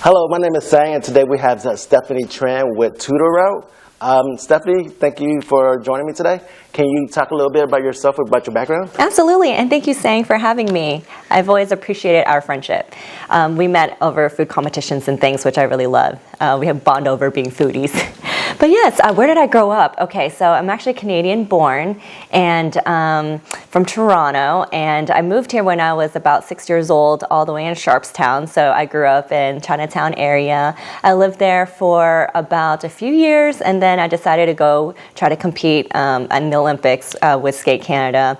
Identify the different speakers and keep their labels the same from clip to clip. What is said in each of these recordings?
Speaker 1: Hello, my name is Sang, and today we have Stephanie Tran with Tutor Route. Stephanie, thank you for joining me today. Can you talk a little bit about yourself, about your background?
Speaker 2: Absolutely, and thank you, Sang, for having me. I've always appreciated our friendship. We met over food competitions and things, which I really love. We have bond over being foodies. But yes, where did I grow up? Okay, so I'm actually Canadian born and from Toronto, and I moved here when I was about 6 years old, all the way in Sharpstown. So I grew up in Chinatown area. I lived there for about a few years, and then I decided to go try to compete in the Olympics with Skate Canada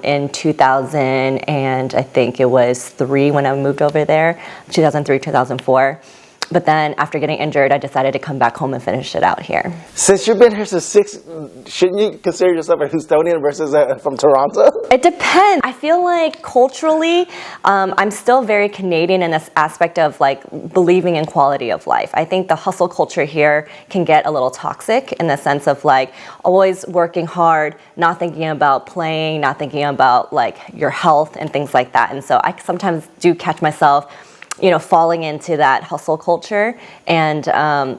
Speaker 2: in 2000, and I think it was 3 when I moved over there, 2003, 2004. But then after getting injured, I decided to come back home and finish it out here.
Speaker 1: Since you've been here since 6, shouldn't you consider yourself a Houstonian versus from Toronto?
Speaker 2: It depends. I feel like culturally, I'm still very Canadian in this aspect of like believing in quality of life. I think the hustle culture here can get a little toxic in the sense of like always working hard, not thinking about playing, not thinking about like your health and things like that. And so I sometimes do catch myself falling into that hustle culture and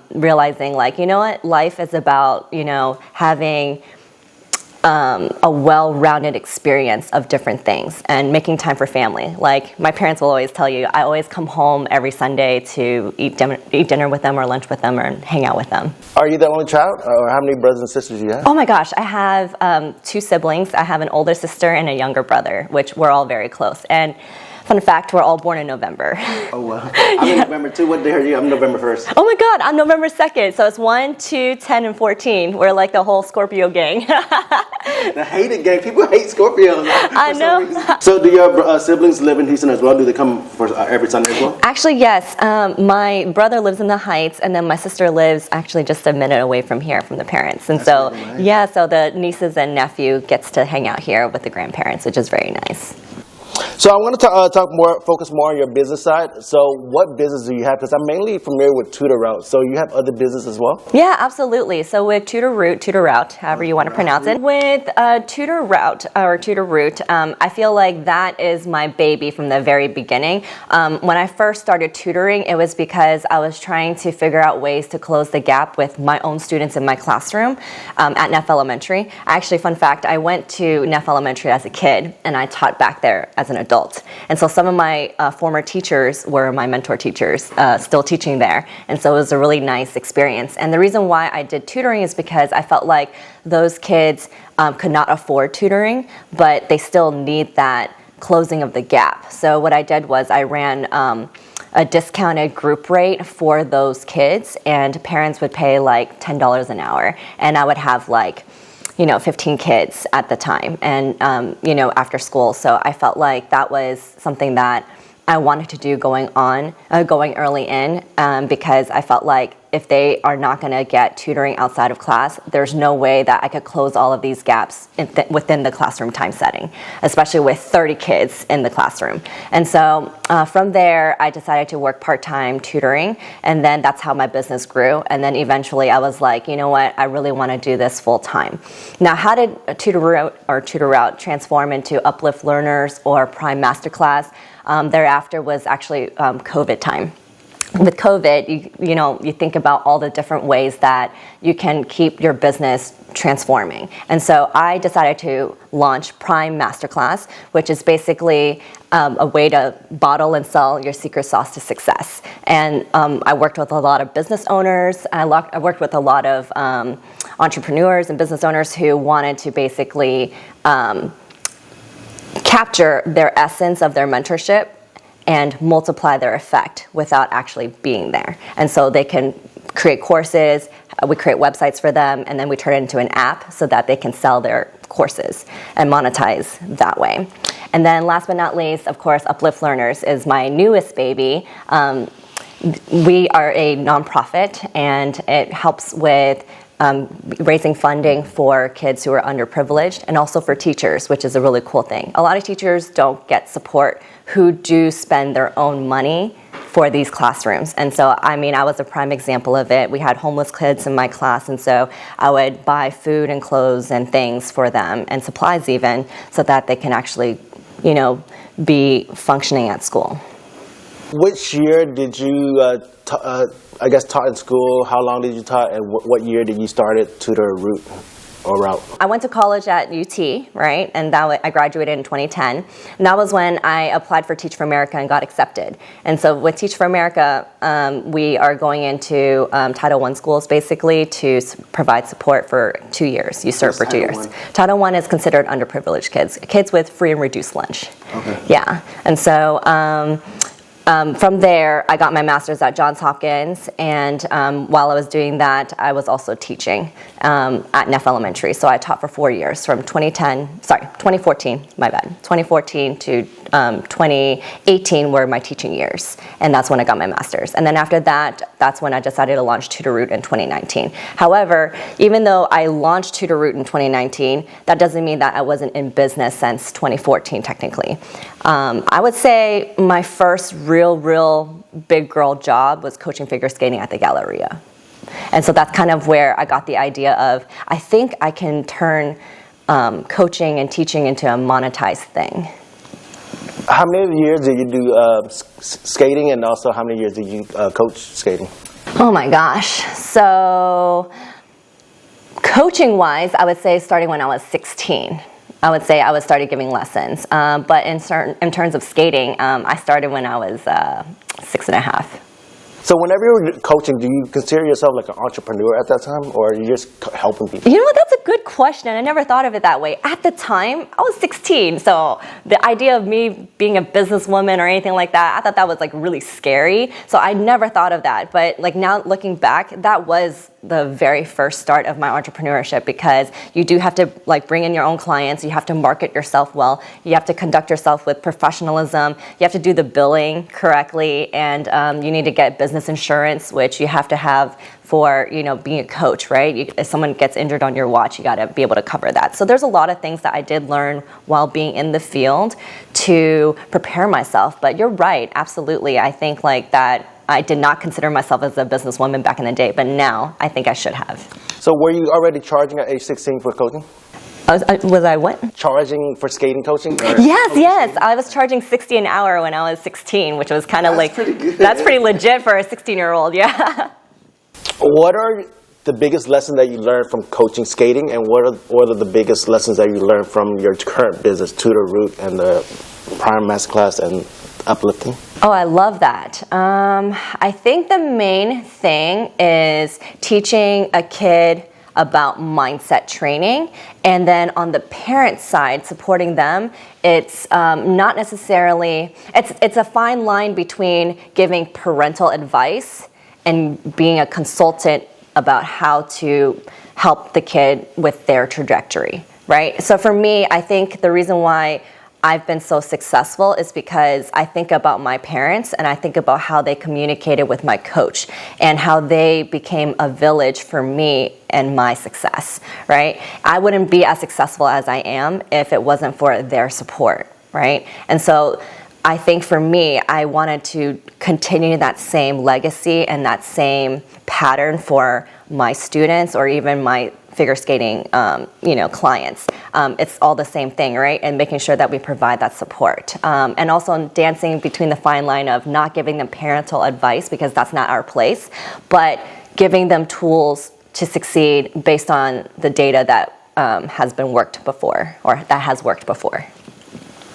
Speaker 2: realizing like, you know what, life is about, having a well-rounded experience of different things and making time for family. Like my parents will always tell you, I always come home every Sunday to eat dinner with them or lunch with them or hang out with them.
Speaker 1: Are you the only child, or how many brothers and sisters do you have?
Speaker 2: Oh my gosh, I have 2 siblings. I have an older sister and a younger brother, which we're all very close. And fun fact, we're all born in November. Oh, wow.
Speaker 1: I'm in November, too. What day are you? I'm November 1st.
Speaker 2: Oh, my God. I'm November 2nd. So it's 1, 2, 10, and 14. We're like the whole Scorpio gang.
Speaker 1: The hated gang. People hate Scorpios.
Speaker 2: I know.
Speaker 1: So do your siblings live in Houston as well? Do they come for every Sunday as well?
Speaker 2: Actually, yes. My brother lives in the Heights, and then my sister lives actually just a minute away from here, from the parents. And
Speaker 1: That's really nice.
Speaker 2: Yeah, so the nieces and nephew gets to hang out here with the grandparents, which is very nice.
Speaker 1: So I want to focus more on your business side. So what business do you have? Because I'm mainly familiar with Tutor Route. So you have other business as well?
Speaker 2: Yeah, absolutely. So with Tutor Route, however you want to pronounce it. With Tutor Route, I feel like that is my baby from the very beginning. When I first started tutoring, it was because I was trying to figure out ways to close the gap with my own students in my classroom at Neff Elementary. Actually, fun fact, I went to Neff Elementary as a kid, and I taught back there as an adult. And so some of my former teachers were my mentor teachers, still teaching there. And so it was a really nice experience. And the reason why I did tutoring is because I felt like those kids could not afford tutoring, but they still need that closing of the gap. So what I did was I ran a discounted group rate for those kids, and parents would pay like $10 an hour. And I would have like 15 kids at the time and, after school. So I felt like that was something that I wanted to do going early in because I felt like if they are not going to get tutoring outside of class, there's no way that I could close all of these gaps within the classroom time setting, especially with 30 kids in the classroom. And so from there, I decided to work part-time tutoring, and then that's how my business grew. And then eventually I was like, you know what, I really want to do this full-time. Now, how did Tutor Route transform into Uplift Learners or Prime Masterclass? Thereafter was actually COVID time. With COVID, you think about all the different ways that you can keep your business transforming. And so I decided to launch Prime Masterclass, which is basically a way to bottle and sell your secret sauce to success. And I worked with a lot of business owners. I worked with a lot of entrepreneurs and business owners who wanted to basically capture their essence of their mentorship and multiply their effect without actually being there. And so they can create courses, we create websites for them, and then we turn it into an app so that they can sell their courses and monetize that way. And then last but not least, of course, Uplift Learners is my newest baby. We are a nonprofit, and it helps with raising funding for kids who are underprivileged and also for teachers, which is a really cool thing. A lot of teachers don't get support who do spend their own money for these classrooms. And so, I was a prime example of it. We had homeless kids in my class, and so I would buy food and clothes and things for them, and supplies even, so that they can actually, be functioning at school.
Speaker 1: Which year did you, taught in school? How long did you taught, and what year did you start at Tutor Route or Route?
Speaker 2: I went to college at UT, right, and I graduated in 2010. And that was when I applied for Teach for America and got accepted. And so with Teach for America, we are going into Title I schools basically to provide support for 2 years. You serve for 2 years. Title I is considered underprivileged kids with free and reduced lunch. Okay. Yeah, and so from there, I got my master's at Johns Hopkins, and while I was doing that, I was also teaching at Neff Elementary. So I taught for 4 years, from 2014 to 2018 were my teaching years, and that's when I got my master's. And then after that, that's when I decided to launch Tutor Route in 2019. However, even though I launched Tutor Route in 2019, that doesn't mean that I wasn't in business since 2014, technically. I would say my first real big girl job was coaching figure skating at the Galleria. And so that's kind of where I got the idea of, I think I can turn coaching and teaching into a monetized thing.
Speaker 1: How many years did you do skating, and also how many years did you coach skating?
Speaker 2: Oh my gosh. So coaching-wise, I would say starting when I was 16. I would say I started giving lessons. But in terms of skating, I started when I was 6.5.
Speaker 1: So whenever you were coaching, do you consider yourself like an entrepreneur at that time, or are you just helping people?
Speaker 2: You know what, that's a good question. I never thought of it that way. At the time, I was 16, so the idea of me being a businesswoman or anything like that, I thought that was like really scary. So I never thought of that. But like now looking back, that was the very first start of my entrepreneurship, because you do have to like bring in your own clients, you have to market yourself well, you have to conduct yourself with professionalism, you have to do the billing correctly, and you need to get business insurance, which you have to have for, you know, being a coach, right? If someone gets injured on your watch, you got to be able to cover that. So there's a lot of things that I did learn while being in the field to prepare myself. But you're right, absolutely. I think like that I did not consider myself as a businesswoman back in the day, but now I think I should have.
Speaker 1: So were you already charging at age 16 for coaching?
Speaker 2: Was I what?
Speaker 1: Charging for skating coaching?
Speaker 2: Yes. I was charging $60 an hour when I was 16, which was kind of like, that's pretty legit for a 16-year-old, yeah.
Speaker 1: What are the biggest lessons that you learned from coaching skating, and what are the biggest lessons that you learned from your current business, Tutor Route and the Prime Masterclass and Uplifting?
Speaker 2: Oh, I love that. I think the main thing is teaching a kid about mindset training, and then on the parent side, supporting them. It's not necessarily, it's a fine line between giving parental advice and being a consultant about how to help the kid with their trajectory, right? So for me, I think the reason why I've been so successful is because I think about my parents, and I think about how they communicated with my coach and how they became a village for me and my success, right? I wouldn't be as successful as I am if it wasn't for their support, right? And so I think for me, I wanted to continue that same legacy and that same pattern for my students, or even my figure skating, clients. It's all the same thing, right? And making sure that we provide that support. And also dancing between the fine line of not giving them parental advice, because that's not our place, but giving them tools to succeed based on the data that has been worked before, or that has worked before.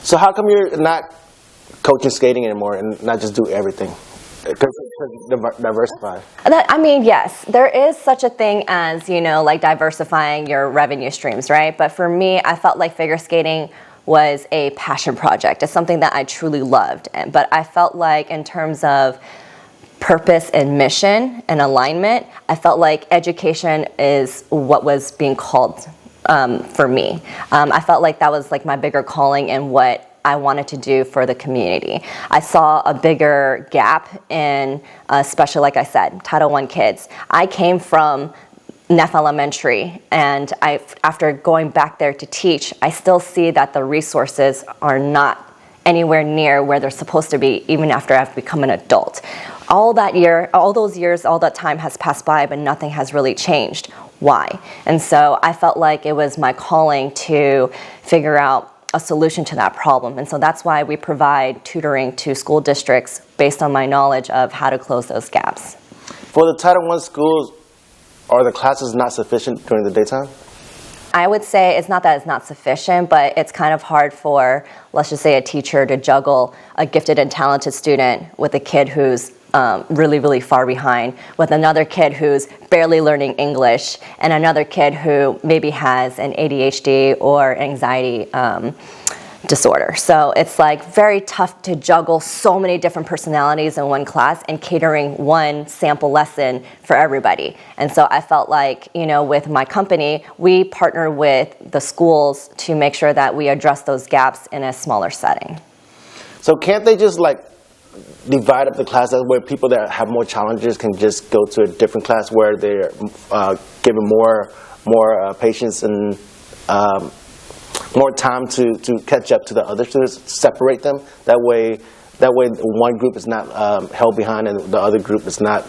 Speaker 1: So how come you're not coaching skating anymore and not just do everything? Diversify.
Speaker 2: Yes, there is such a thing as, like diversifying your revenue streams, right? But for me, I felt like figure skating was a passion project. It's something that I truly loved. But I felt like in terms of purpose and mission and alignment, I felt like education is what was being called for me. I felt like that was like my bigger calling and what I wanted to do for the community. I saw a bigger gap in, especially like I said, Title I kids. I came from Neff Elementary, and after going back there to teach, I still see that the resources are not anywhere near where they're supposed to be, even after I've become an adult. All that time has passed by, but nothing has really changed. Why? And so I felt like it was my calling to figure out a solution to that problem. And so that's why we provide tutoring to school districts based on my knowledge of how to close those gaps.
Speaker 1: For the Title I schools, are the classes not sufficient during the daytime?
Speaker 2: I would say it's not that it's not sufficient, but it's kind of hard for, let's just say, a teacher to juggle a gifted and talented student with a kid who's really, really far behind, with another kid who's barely learning English, and another kid who maybe has an ADHD or anxiety disorder. So it's like very tough to juggle so many different personalities in one class and catering one sample lesson for everybody. And so I felt like, with my company, we partner with the schools to make sure that we address those gaps in a smaller setting.
Speaker 1: So can't they just divide up the classes where people that have more challenges can just go to a different class where they're given more patience and more time to catch up to the other students, separate them? That way one group is not held behind and the other group is not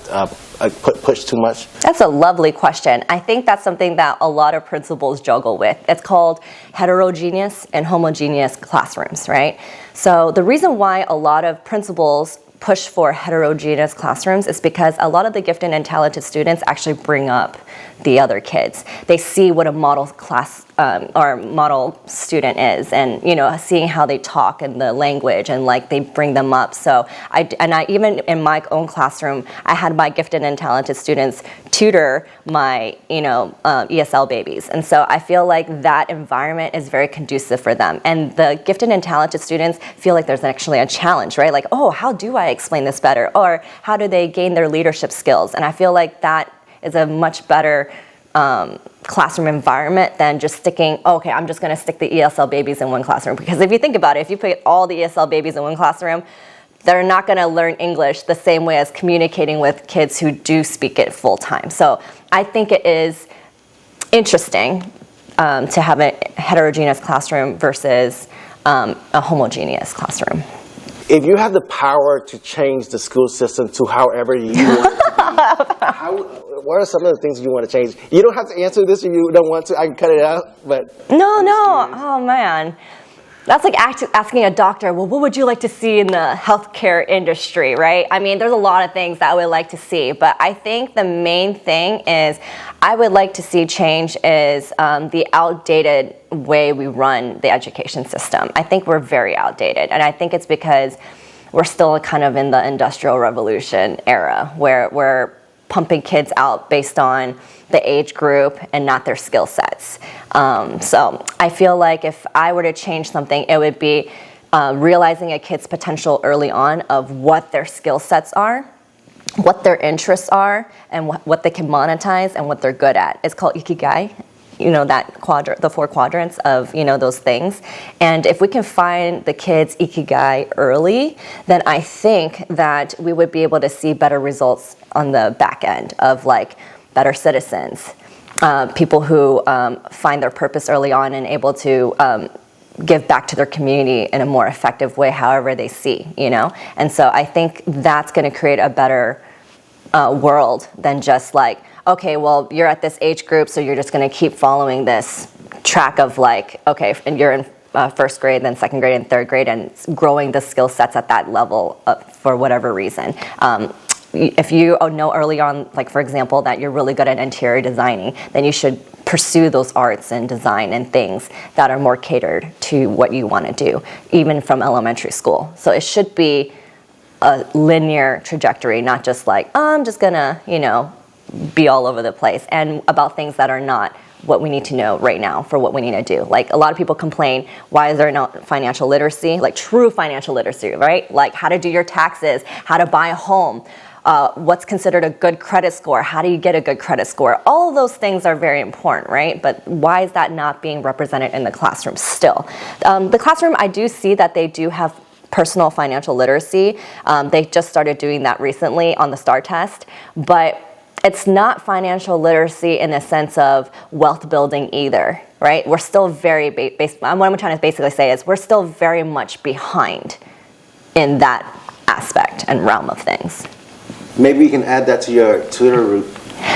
Speaker 1: pushed too much?
Speaker 2: That's a lovely question. I think that's something that a lot of principals juggle with. It's called heterogeneous and homogeneous classrooms, right? So the reason why a lot of principals push for heterogeneous classrooms is because a lot of the gifted and talented students actually bring up the other kids. They see what a model class or model student is, and seeing how they talk and the language, and they bring them up. So I even in my own classroom, I had my gifted and talented students tutor my ESL babies, and so I feel like that environment is very conducive for them. And the gifted and talented students feel like there's actually a challenge, right? Like, oh, how do I explain this better, or how do they gain their leadership skills? And I feel like that is a much better classroom environment than just sticking, okay, I'm just going to stick the ESL babies in one classroom. Because if you think about it, if you put all the ESL babies in one classroom, they're not going to learn English the same way as communicating with kids who do speak it full time. So I think it is interesting to have a heterogeneous classroom versus a homogeneous classroom.
Speaker 1: If you have the power to change the school system to however you want it to be, what are some of the things you want to change? You don't have to answer this if you don't want to. I can cut it out. But
Speaker 2: no. Oh, man. That's like asking a doctor, well, what would you like to see in the healthcare industry, right? I mean, there's a lot of things that I would like to see. But I think the main thing is I would like to see change is the outdated way we run the education system. I think we're very outdated. And I think it's because we're still kind of in the Industrial Revolution era where we're pumping kids out based on the age group and not their skill sets. So I feel like if I were to change something, it would be realizing a kid's potential early on of what their skill sets are, what their interests are, and what they can monetize and what they're good at. It's called Ikigai. The 4 quadrants of, those things. And if we can find the kids' Ikigai early, then I think that we would be able to see better results on the back end of better citizens, people who find their purpose early on and able to give back to their community in a more effective way, however they see, And so I think that's going to create a better world than just okay, well, you're at this age group, so you're just going to keep following this track of okay, and you're in first grade, then second grade, and third grade, and growing the skill sets at that level for whatever reason. If you know early on, for example, that you're really good at interior designing, then you should pursue those arts and design and things that are more catered to what you want to do, even from elementary school. So it should be a linear trajectory, not just I'm just going to, be all over the place, and about things that are not what we need to know right now for what we need to do. A lot of people complain, why is there not financial literacy? True financial literacy, right? How to do your taxes, how to buy a home, what's considered a good credit score, how do you get a good credit score? All of those things are very important, right? But why is that not being represented in the classroom still? The classroom, I do see that they do have personal financial literacy. They just started doing that recently on the STAR test, but it's not financial literacy in the sense of wealth building either, right? We're still very, what I'm trying to basically say is we're still very much behind in that aspect and realm of things.
Speaker 1: Maybe you can add that to your Tutor Route.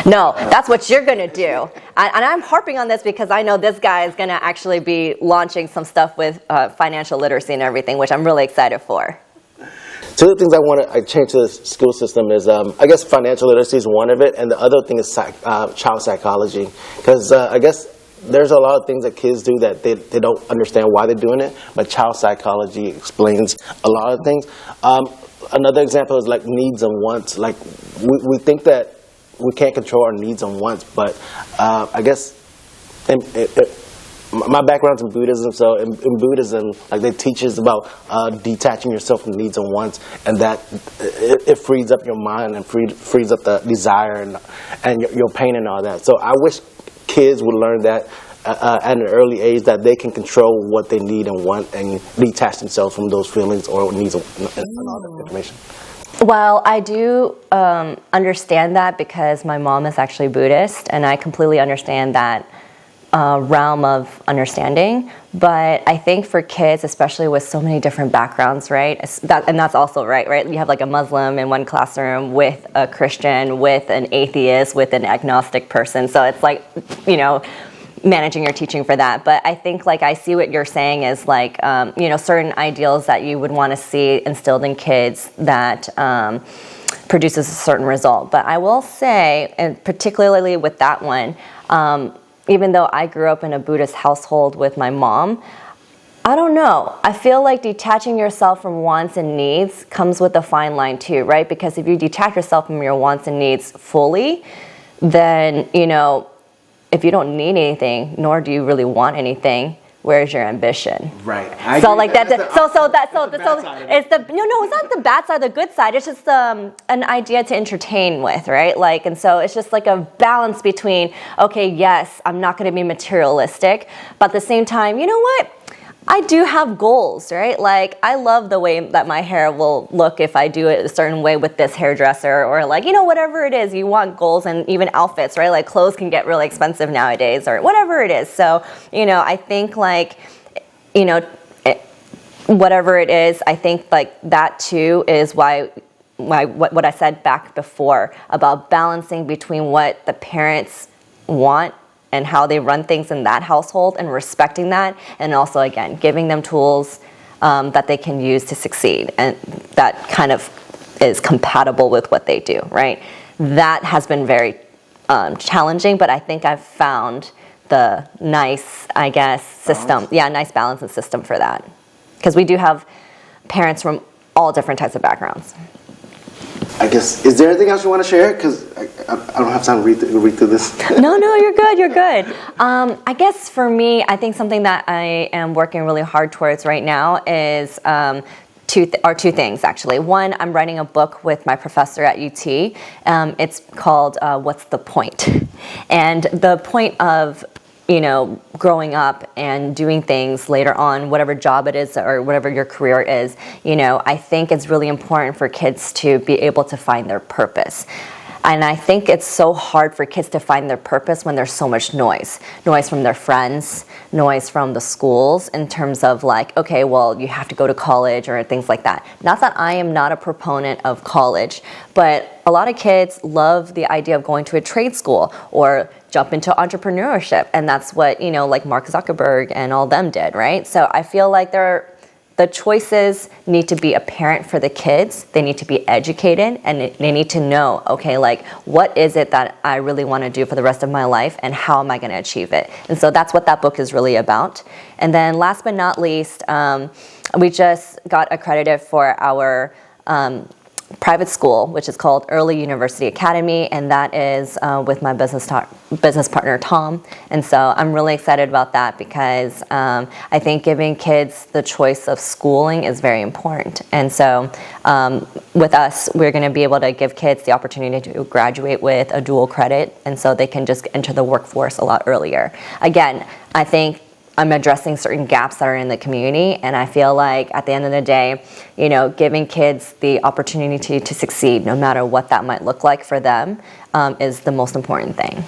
Speaker 2: No, that's what you're going to do. And I'm harping on this because I know this guy is going to actually be launching some stuff with financial literacy and everything, which I'm really excited for.
Speaker 1: Two of the things I change to the school system is, I guess financial literacy is one of it, and the other thing is child psychology. Because I guess there's a lot of things that kids do that they don't understand why they're doing it, but child psychology explains a lot of things. Another example is like needs and wants. Like we think that we can't control our needs and wants, but I guess my background's in Buddhism, so in Buddhism, like they teach us about detaching yourself from needs and wants, and that it frees up your mind and frees up the desire and your pain and all that. So I wish kids would learn that at an early age, that they can control what they need and want and detach themselves from those feelings or needs and all that information.
Speaker 2: Well, I do understand that because my mom is actually Buddhist, and I completely understand that realm of understanding. But I think for kids, especially with so many different backgrounds, right? And that's also right? You have like a Muslim in one classroom with a Christian, with an atheist, with an agnostic person. So it's like, managing your teaching for that. But I think I see what you're saying is certain ideals that you would want to see instilled in kids that produces a certain result. But I will say, and particularly with that one, even though I grew up in a Buddhist household with my mom, I don't know. I feel like detaching yourself from wants and needs comes with a fine line too, right? Because if you detach yourself from your wants and needs fully, then, if you don't need anything, nor do you really want anything, where's your ambition?
Speaker 1: Right.
Speaker 2: It's not the bad side, the good side. It's just an idea to entertain with, right? And so it's just like a balance between, okay, yes, I'm not going to be materialistic, but at the same time, you know what? I do have goals, right? I love the way that my hair will look if I do it a certain way with this hairdresser, or whatever it is. You want goals, and even outfits, right? Clothes can get really expensive nowadays, or whatever it is. So, I think whatever it is, I think that too is why what I said back before about balancing between what the parents want and how they run things in that household, and respecting that, and also, again, giving them tools that they can use to succeed, and that kind of is compatible with what they do, right? That has been very challenging, but I think I've found the nice, system. Yeah, nice balance and system for that. Because we do have parents from all different types of backgrounds.
Speaker 1: I guess, is there anything else you want to share? Because I don't have time to read through this.
Speaker 2: No, you're good. I guess for me, I think something that I am working really hard towards right now is two things, actually. One, I'm writing a book with my professor at UT. It's called What's the Point? And the point of growing up and doing things later on, whatever job it is or whatever your career is, I think it's really important for kids to be able to find their purpose. And I think it's so hard for kids to find their purpose when there's so much noise from their friends, noise from the schools, in terms of okay, well, you have to go to college or things like that. Not that I am not a proponent of college, but a lot of kids love the idea of going to a trade school or jump into entrepreneurship. And that's what, Mark Zuckerberg and all them did, right? So I feel like the choices need to be apparent for the kids. They need to be educated, and they need to know, okay, what is it that I really want to do for the rest of my life, and how am I going to achieve it? And so that's what that book is really about. And then last but not least, we just got accredited for our private school, which is called Early University Academy, and that is with my business partner Tom. And so I'm really excited about that because I think giving kids the choice of schooling is very important. And so with us, we're going to be able to give kids the opportunity to graduate with a dual credit, and so they can just enter the workforce a lot earlier. Again, I think I'm addressing certain gaps that are in the community, and I feel like at the end of the day, giving kids the opportunity to succeed, no matter what that might look like for them, is the most important thing.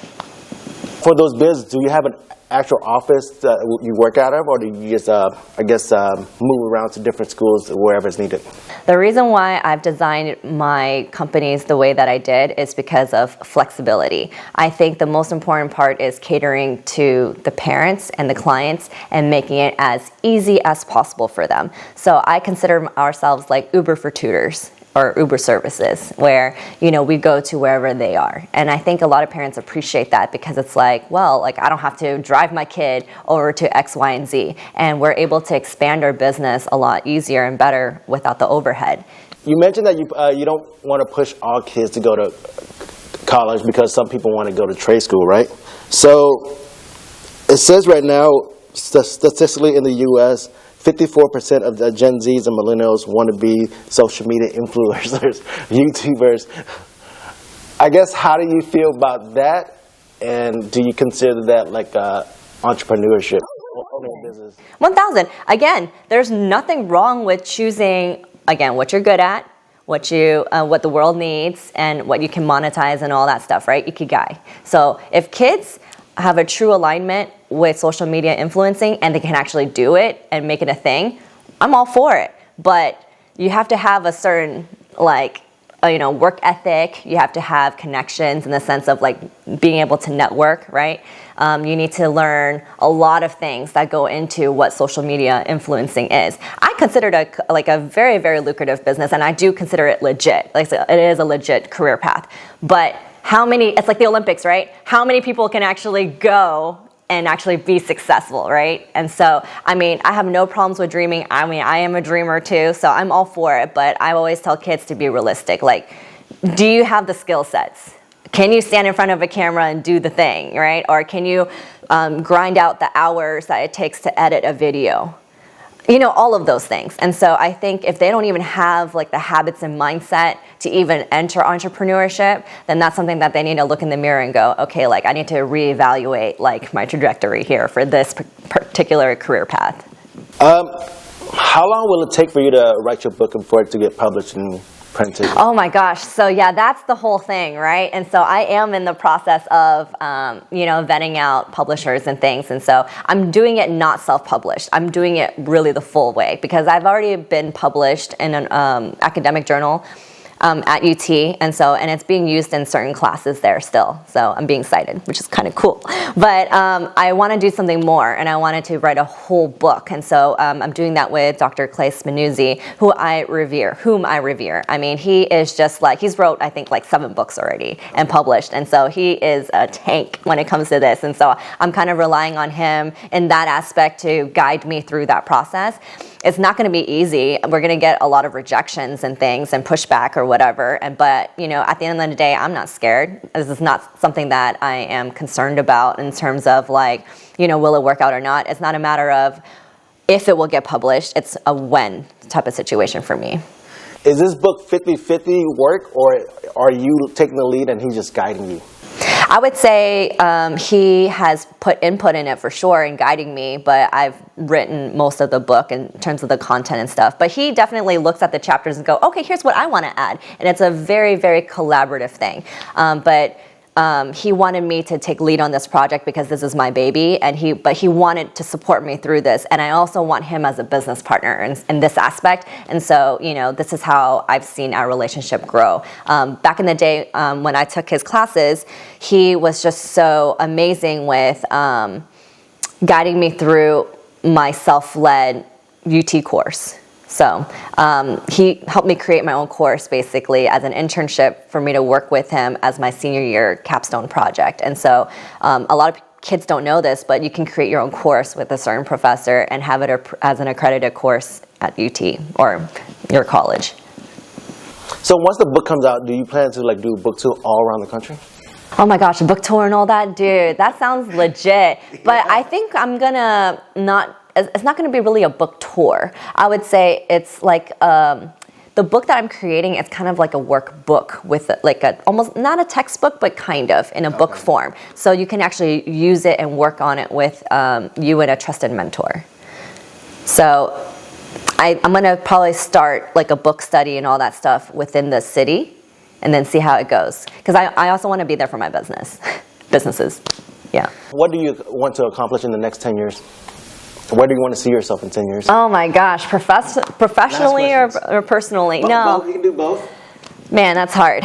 Speaker 1: For those businesses, do you have an actual office that you work out of, or do you just, move around to different schools wherever it's needed?
Speaker 2: The reason why I've designed my companies the way that I did is because of flexibility. I think the most important part is catering to the parents and the clients and making it as easy as possible for them. So I consider ourselves like Uber for tutors, or Uber services, where, we go to wherever they are. And I think a lot of parents appreciate that, because it's like, well, like, I don't have to drive my kid over to X, Y, and Z. And we're able to expand our business a lot easier and better without the overhead.
Speaker 1: You mentioned that you don't want to push all kids to go to college because some people want to go to trade school, right? So it says right now, statistically in the U.S., 54% of the Gen Zs and millennials want to be social media influencers, YouTubers. I guess, how do you feel about that? And do you consider that like entrepreneurship or owning a business?
Speaker 2: 1,000. Again, there's nothing wrong with choosing, again, what you're good at, what the world needs, and what you can monetize and all that stuff, right? Ikigai. So if kids have a true alignment with social media influencing and they can actually do it and make it a thing, I'm all for it. But you have to have a certain work ethic. You have to have connections in the sense of like being able to network, right? You need to learn a lot of things that go into what social media influencing is. I consider it a very, very lucrative business, and I do consider it legit. Like, it is a legit career path. But it's like the Olympics, right? How many people can actually go and actually be successful, right? And so, I have no problems with dreaming. I am a dreamer too, so I'm all for it. But I always tell kids to be realistic. Like, do you have the skill sets? Can you stand in front of a camera and do the thing, right? Or can you grind out the hours that it takes to edit a video? All of those things. And so I think if they don't even have like the habits and mindset to even enter entrepreneurship, then that's something that they need to look in the mirror and go, okay, like, I need to reevaluate like my trajectory here for this particular career path.
Speaker 1: How long will it take for you to write your book and for it to get published and printed?
Speaker 2: Oh my gosh. So yeah, that's the whole thing, right? And so I am in the process of, vetting out publishers and things. And so I'm doing it not self-published. I'm doing it really the full way, because I've already been published in an academic journal at UT, and it's being used in certain classes there still. So I'm being cited, which is kind of cool. But I want to do something more, and I wanted to write a whole book. And so I'm doing that with Dr. Clay Spanuzzi, whom I revere. He is just like, he's wrote, I think, like 7 books already and published. And so he is a tank when it comes to this. And so I'm kind of relying on him in that aspect to guide me through that process. It's not going to be easy. We're going to get a lot of rejections and things and pushback or whatever. But at the end of the day, I'm not scared. This is not something that I am concerned about in terms of like, will it work out or not? It's not a matter of if it will get published. It's a when type of situation for me.
Speaker 1: Is this book 50-50 work, or are you taking the lead and he's just guiding you?
Speaker 2: I would say he has put input in it for sure and guiding me, but I've written most of the book in terms of the content and stuff. But he definitely looks at the chapters and go, okay, here's what I want to add. And it's a very, very collaborative thing. But he wanted me to take lead on this project because this is my baby, but he wanted to support me through this, and I also want him as a business partner in this aspect. And so, this is how I've seen our relationship grow. Back in the day, when I took his classes, he was just so amazing with guiding me through my self-led UT course. So he helped me create my own course basically as an internship for me to work with him as my senior year capstone project. And so a lot of kids don't know this, but you can create your own course with a certain professor and have it as an accredited course at UT or your college.
Speaker 1: So once the book comes out, do you plan to do a book tour all around the country?
Speaker 2: Oh my gosh, a book tour and all that, dude, that sounds legit. But I think it's not going to be really a book tour. I would say it's like the book that I'm creating is kind of like a workbook with almost not a textbook, but kind of in a book form. So you can actually use it and work on it with you and a trusted mentor. So I'm going to probably start like a book study and all that stuff within the city and then see how it goes. Because I also want to be there for my businesses. Yeah.
Speaker 1: What do you want to accomplish in the next 10 years? Where do you want to see yourself in 10 years?
Speaker 2: Oh my gosh, professionally or personally? No.
Speaker 1: Both. You can do both.
Speaker 2: Man, that's hard.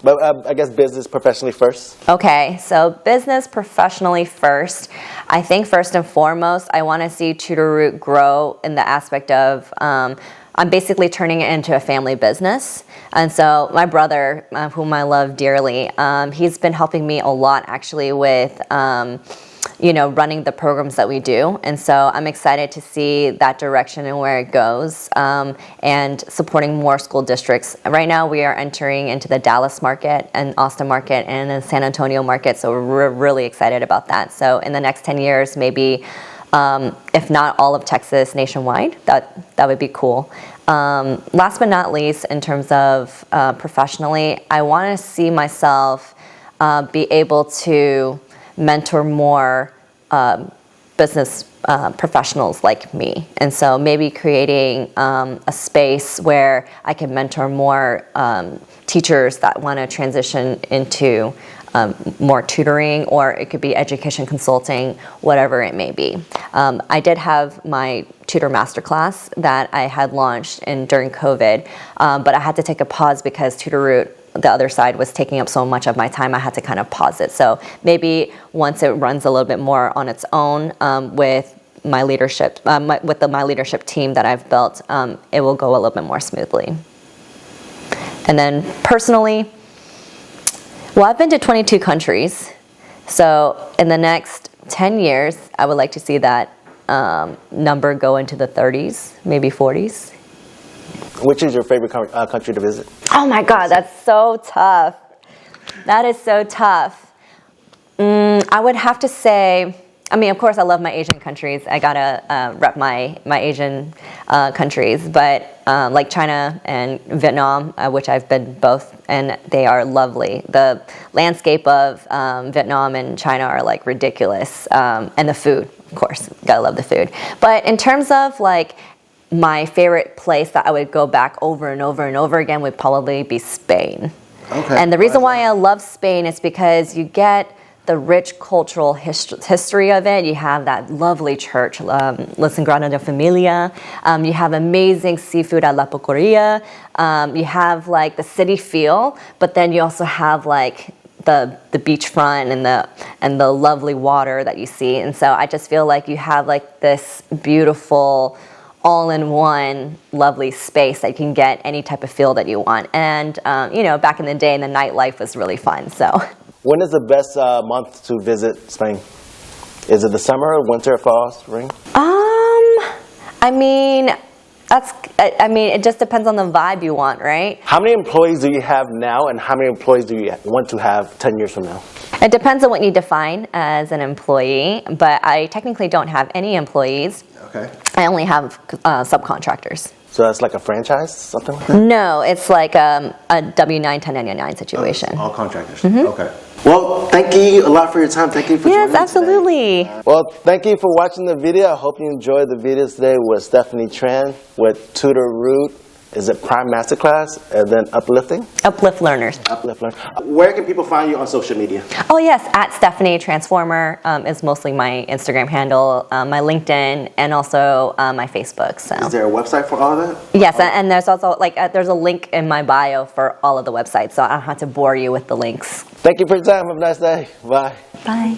Speaker 1: But I guess business professionally first.
Speaker 2: Okay, so business professionally first. I think first and foremost, I want to see Tutor Route grow in the aspect of I'm basically turning it into a family business. And so my brother, whom I love dearly, he's been helping me a lot actually with running the programs that we do. And so I'm excited to see that direction and where it goes, and supporting more school districts. Right now we are entering into the Dallas market and Austin market and the San Antonio market, so we're really excited about that. So in the next 10 years, maybe, if not all of Texas nationwide, that would be cool. Last but not least, in terms of professionally, I want to see myself be able to mentor more business professionals like me. And so maybe creating a space where I can mentor more teachers that want to transition into more tutoring, or it could be education consulting, whatever it may be. I did have my tutor masterclass that I had launched during COVID, but I had to take a pause because Tutor Route, the other side, was taking up so much of my time. I had to kind of pause it. So maybe once it runs a little bit more on its own, with my leadership, with my leadership team that I've built, it will go a little bit more smoothly. And then personally, well, I've been to 22 countries. So in the next 10 years, I would like to see that number go into the 30s, maybe 40s.
Speaker 1: Which is your favorite country to visit?
Speaker 2: Oh my God, that's so tough. That is so tough. I would have to say, I mean, of course, I love my Asian countries. I gotta rep my Asian countries, but like China and Vietnam, which I've been both, and they are lovely. The landscape of Vietnam and China are like ridiculous, and the food, of course, gotta love the food. But in terms of like my favorite place that I would go back over and over and over again would probably be Spain.
Speaker 1: Okay.
Speaker 2: And the reason why I love Spain is because you get the rich cultural history of it. You have that lovely church, La Sagrada de Familia. You have amazing seafood at La Pocoria. You have like the city feel, but then you also have like the beachfront and the lovely water that you see. And so I just feel like you have like this beautiful, all-in-one lovely space that you can get any type of feel that you want. And back in the day, the nightlife was really fun. So.
Speaker 1: When is the best month to visit Spain? Is it the summer, winter, fall, spring?
Speaker 2: It just depends on the vibe you want, right?
Speaker 1: How many employees do you have now, and how many employees do you want to have 10 years from now?
Speaker 2: It depends on what you define as an employee, but I technically don't have any employees.
Speaker 1: Okay.
Speaker 2: I only have subcontractors.
Speaker 1: So that's like a franchise, something like that?
Speaker 2: No, it's like a W-9, 1099 situation.
Speaker 1: Oh, all contractors. Mm-hmm. Okay. Well, thank you a lot for your time. Thank you for joining us.
Speaker 2: Yes, absolutely.
Speaker 1: Well, thank you for watching the video. I hope you enjoyed the videos today with Stephanie Tran with Tutor Route. Is it Prime Masterclass and then
Speaker 2: Uplift Learners.
Speaker 1: Uplift Learners. Where can people find you on social media?
Speaker 2: Oh yes, at Stephanie Transformer is mostly my Instagram handle, my LinkedIn, and also my Facebook. So.
Speaker 1: Is there a website for all of that?
Speaker 2: Yes, and there's also there's a link in my bio for all of the websites, so I don't have to bore you with the links.
Speaker 1: Thank you for your time. Have a nice day. Bye.
Speaker 2: Bye.